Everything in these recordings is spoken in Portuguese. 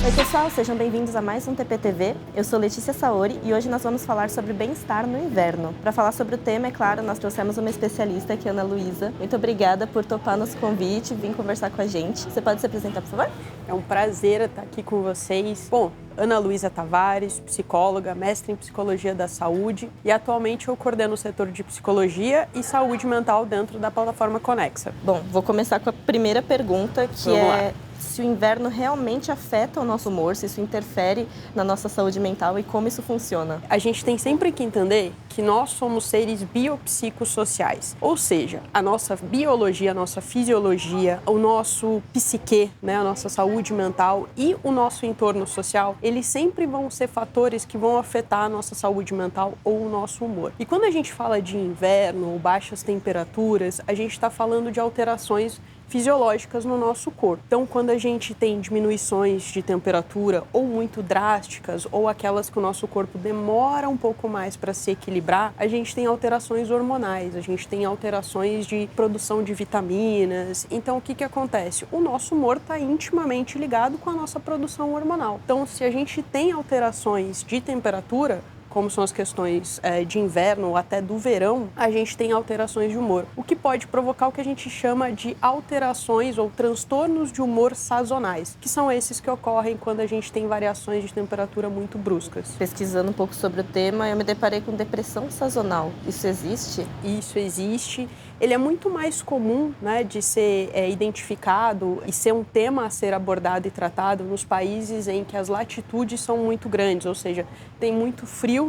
Oi pessoal, sejam bem-vindos a mais um TPTV. Eu sou Letícia Saori e hoje nós vamos falar sobre bem-estar no inverno. Para falar sobre o tema, é claro, nós trouxemos uma especialista aqui, Ana Luísa. Muito obrigada por topar nosso convite e vir conversar com a gente. Você pode se apresentar, por favor? É um prazer estar aqui com vocês. Bom, Ana Luísa Tavares, psicóloga, mestre em Psicologia da Saúde e atualmente eu coordeno o setor de Psicologia e Saúde Mental dentro da plataforma Conexa. Bom, vou começar com a primeira pergunta, que Vamos lá. se o inverno realmente afeta o nosso humor, se isso interfere na nossa saúde mental e como isso funciona. A gente tem sempre que entender que nós somos seres biopsicossociais, ou seja, a nossa biologia, a nossa fisiologia, o nosso psique, a nossa saúde mental e o nosso entorno social, eles sempre vão ser fatores que vão afetar a nossa saúde mental ou o nosso humor. E quando a gente fala de inverno ou baixas temperaturas, a gente está falando de alterações fisiológicas no nosso corpo. Então, quando a gente tem diminuições de temperatura ou muito drásticas ou aquelas que o nosso corpo demora um pouco mais para se equilibrar, a gente tem alterações hormonais, a gente tem alterações de produção de vitaminas. Então, o que acontece? O nosso humor está intimamente ligado com a nossa produção hormonal. Então, se a gente tem alterações de temperatura, como são as questões de inverno ou até do verão, a gente tem alterações de humor, o que pode provocar o que a gente chama de alterações ou transtornos de humor sazonais, que são esses que ocorrem quando a gente tem variações de temperatura muito bruscas. Pesquisando um pouco sobre o tema, eu me deparei com depressão sazonal. Isso existe? Isso existe. Ele é muito mais comum, de ser identificado e ser um tema a ser abordado e tratado nos países em que as latitudes são muito grandes, ou seja, tem muito frio,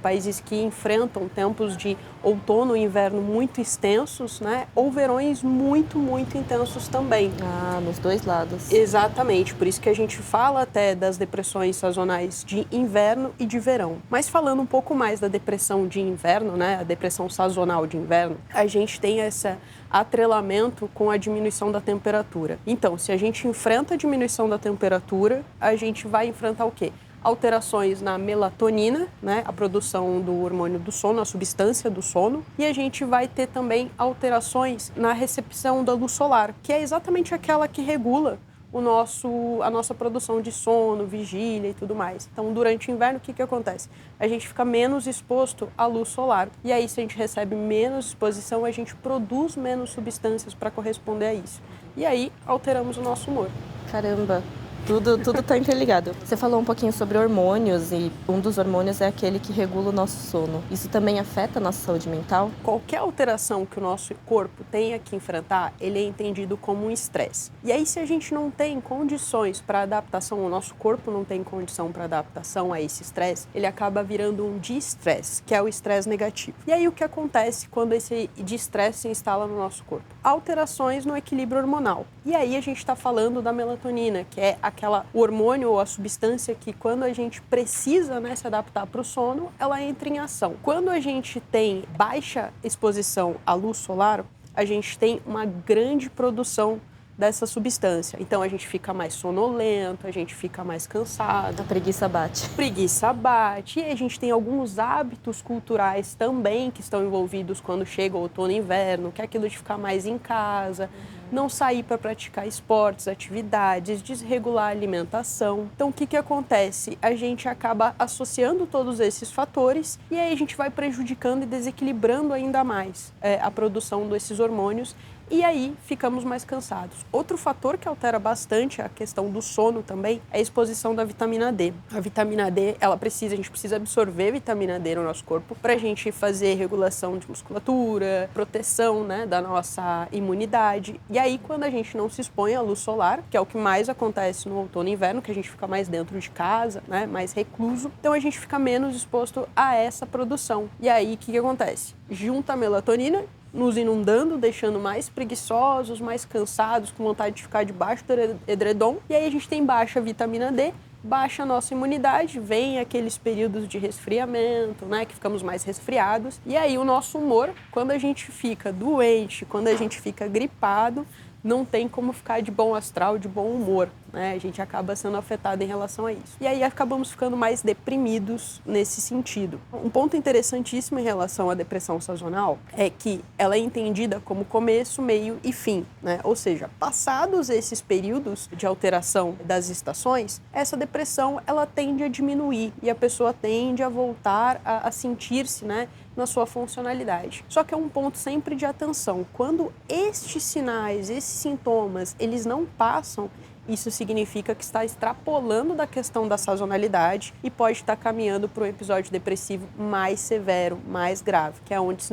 países que enfrentam tempos de outono e inverno muito extensos, ou verões muito, muito intensos também. Ah, nos dois lados. Exatamente, por isso que a gente fala até das depressões sazonais de inverno e de verão. Mas falando um pouco mais da depressão de inverno, a depressão sazonal de inverno, a gente tem esse atrelamento com a diminuição da temperatura. Então, se a gente enfrenta a diminuição da temperatura, a gente vai enfrentar o quê? Alterações na melatonina, a produção do hormônio do sono, a substância do sono, e a gente vai ter também alterações na recepção da luz solar, que é exatamente aquela que regula a nossa produção de sono, vigília e tudo mais. Então, durante o inverno, o que acontece? A gente fica menos exposto à luz solar. E aí, se a gente recebe menos exposição, a gente produz menos substâncias para corresponder a isso. E aí, alteramos o nosso humor. Caramba! Tudo está interligado. Você falou um pouquinho sobre hormônios e um dos hormônios é aquele que regula o nosso sono. Isso também afeta a nossa saúde mental? Qualquer alteração que o nosso corpo tenha que enfrentar, ele é entendido como um estresse. E aí, se a gente não tem condições para adaptação, o nosso corpo não tem condição para adaptação a esse estresse, ele acaba virando um distress, que é o estresse negativo. E aí, o que acontece quando esse distress se instala no nosso corpo? Alterações no equilíbrio hormonal. E aí, a gente está falando da melatonina, que é aquela hormônio ou a substância que quando a gente precisa se adaptar para o sono, ela entra em ação. Quando a gente tem baixa exposição à luz solar, a gente tem uma grande produção dessa substância. Então a gente fica mais sonolento, a gente fica mais cansado. A preguiça bate. Preguiça bate. E a gente tem alguns hábitos culturais também que estão envolvidos quando chega o outono e inverno, que é aquilo de ficar mais em casa, não sair para praticar esportes, atividades, desregular a alimentação. Então, o que acontece? A gente acaba associando todos esses fatores e aí a gente vai prejudicando e desequilibrando ainda mais a produção desses hormônios e aí ficamos mais cansados. Outro fator que altera bastante a questão do sono também é a exposição da vitamina D. A vitamina D, a gente precisa absorver vitamina D no nosso corpo para a gente fazer regulação de musculatura, proteção da nossa imunidade. E aí, quando a gente não se expõe à luz solar, que é o que mais acontece no outono e inverno, que a gente fica mais dentro de casa, mais recluso, então a gente fica menos exposto a essa produção. E aí, o que acontece? Junta a melatonina, nos inundando, deixando mais preguiçosos, mais cansados, com vontade de ficar debaixo do edredom. E aí a gente tem baixa vitamina D, baixa a nossa imunidade, vem aqueles períodos de resfriamento, que ficamos mais resfriados. E aí o nosso humor, quando a gente fica doente, quando a gente fica gripado, não tem como ficar de bom astral, de bom humor, né? A gente acaba sendo afetado em relação a isso. E aí acabamos ficando mais deprimidos nesse sentido. Um ponto interessantíssimo em relação à depressão sazonal é que ela é entendida como começo, meio e fim, né? Ou seja, passados esses períodos de alteração das estações, essa depressão ela tende a diminuir e a pessoa tende a voltar a sentir-se, né, na sua funcionalidade. Só que é um ponto sempre de atenção. Quando estes sinais, esses sintomas, eles não passam, isso significa que está extrapolando da questão da sazonalidade e pode estar caminhando para um episódio depressivo mais severo, mais grave, que é onde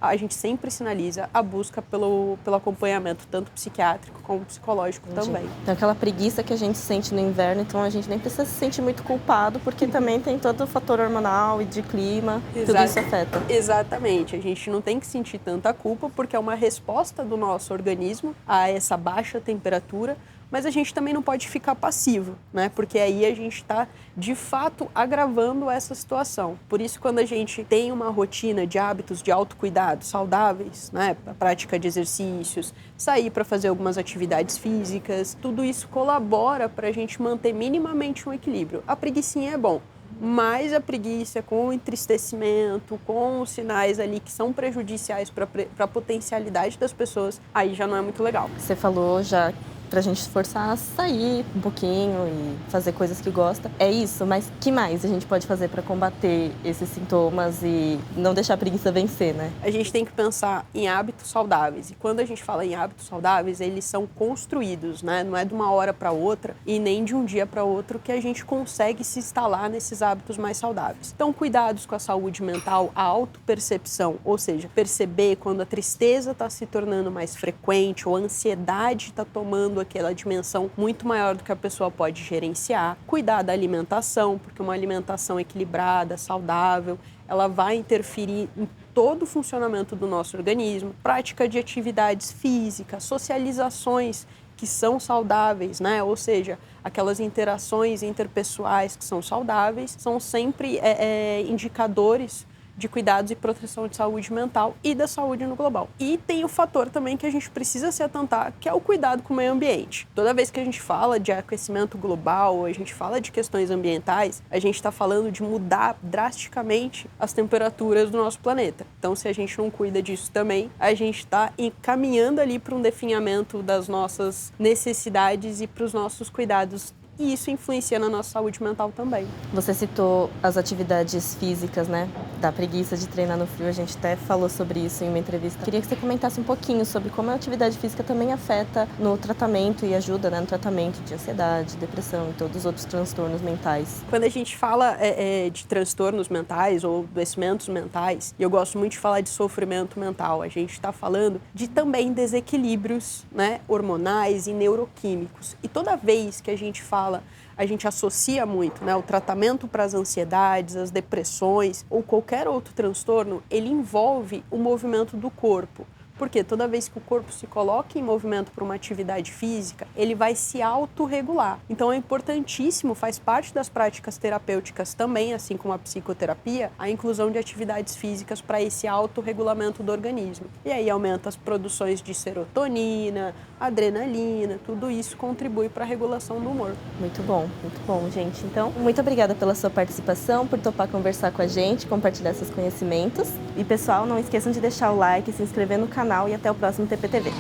a gente sempre sinaliza a busca pelo acompanhamento, tanto psiquiátrico como psicológico. Entendi. Também. Então aquela preguiça que a gente sente no inverno, então a gente nem precisa se sentir muito culpado, porque também tem todo o fator hormonal e de clima, tudo isso afeta. Exatamente, a gente não tem que sentir tanta culpa, porque é uma resposta do nosso organismo a essa baixa temperatura, mas a gente também não pode ficar passivo, né? Porque aí a gente está, de fato, agravando essa situação. Por isso, quando a gente tem uma rotina de hábitos de autocuidado saudáveis, né? A prática de exercícios, sair para fazer algumas atividades físicas, tudo isso colabora para a gente manter minimamente um equilíbrio. A preguicinha é bom, mas a preguiça com o entristecimento, com os sinais ali que são prejudiciais para a potencialidade das pessoas, aí já não é muito legal. Você falou já pra gente se forçar a sair um pouquinho e fazer coisas que gosta. É isso, mas que mais a gente pode fazer para combater esses sintomas e não deixar a preguiça vencer, né? A gente tem que pensar em hábitos saudáveis. E quando a gente fala em hábitos saudáveis, eles são construídos, né? Não é de uma hora para outra e nem de um dia para outro que a gente consegue se instalar nesses hábitos mais saudáveis. Então, cuidados com a saúde mental, a autopercepção, ou seja, perceber quando a tristeza está se tornando mais frequente ou a ansiedade está tomando aquela dimensão muito maior do que a pessoa pode gerenciar. Cuidar da alimentação, porque uma alimentação equilibrada, saudável, ela vai interferir em todo o funcionamento do nosso organismo. Prática de atividades físicas, socializações que são saudáveis, né? Ou seja, aquelas interações interpessoais que são saudáveis, são sempre indicadores de cuidados e proteção de saúde mental e da saúde no global. E tem o fator também que a gente precisa se atentar, que é o cuidado com o meio ambiente. Toda vez que a gente fala de aquecimento global, a gente fala de questões ambientais, a gente está falando de mudar drasticamente as temperaturas do nosso planeta. Então, se a gente não cuida disso também, a gente está encaminhando ali para um definhamento das nossas necessidades e para os nossos cuidados. E isso influencia na nossa saúde mental também. Você citou as atividades físicas, né? Da preguiça de treinar no frio, a gente até falou sobre isso em uma entrevista. Queria que você comentasse um pouquinho sobre como a atividade física também afeta no tratamento e ajuda, né, no tratamento de ansiedade, depressão e todos os outros transtornos mentais. Quando a gente fala de transtornos mentais ou adoecimentos mentais, e eu gosto muito de falar de sofrimento mental, a gente está falando de também desequilíbrios, né, hormonais e neuroquímicos. E toda vez que a gente associa muito, né, o tratamento para as ansiedades, as depressões ou qualquer outro transtorno, ele envolve o movimento do corpo. Porque toda vez que o corpo se coloca em movimento para uma atividade física, ele vai se autorregular. Então é importantíssimo, faz parte das práticas terapêuticas também, assim como a psicoterapia, a inclusão de atividades físicas para esse autorregulamento do organismo. E aí aumenta as produções de serotonina, adrenalina, tudo isso contribui para a regulação do humor. Muito bom, gente. Então, muito obrigada pela sua participação, por topar conversar com a gente, compartilhar seus conhecimentos. E pessoal, não esqueçam de deixar o like, se inscrever no canal e até o próximo TPTV.